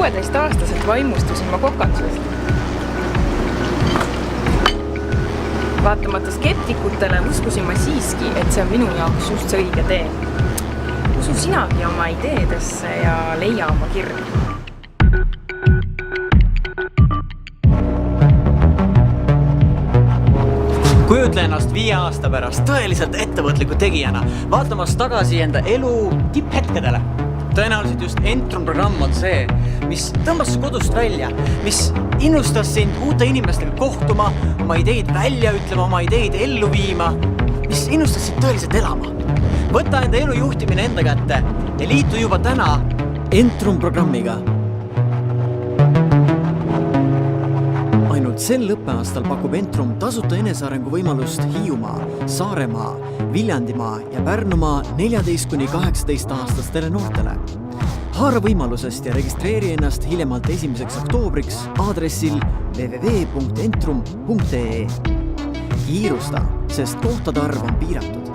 16-aastaselt vaimustusin ma kokandusest. Vaatamata skeptikutele uskusin ma siiski, et see on minu jaoks just see õige tee. Usu sinagi oma ideedesse ja leia oma kirg. Kujutle ennast 5 aasta pärast tõeliselt ettevõtliku tegijana, vaatamas tagasi enda elu tipphetkedele. Tõenäoliselt just Entrum programm on see, mis tõmbas kodust välja, mis innustas sind uute inimestega kohtuma, oma ideid välja ütlema, oma ideid ellu viima, mis innustas sind tõeliselt elama. Võta enda elu juhtimine enda kätte ja liitu juba täna Entrum programmiga. Ainult sel õppeaastal pakub Entrum tasuta enesearengu võimalust Hiiumaa, Saaremaa, Viljandimaa ja Pärnumaa 14–18-aastastele noortele. Haara võimalusest ja registreeri ennast hiljemalt 1. oktoobriks aadressil www.entrum.ee. Kiirusta, sest kohtade arv on piiratud.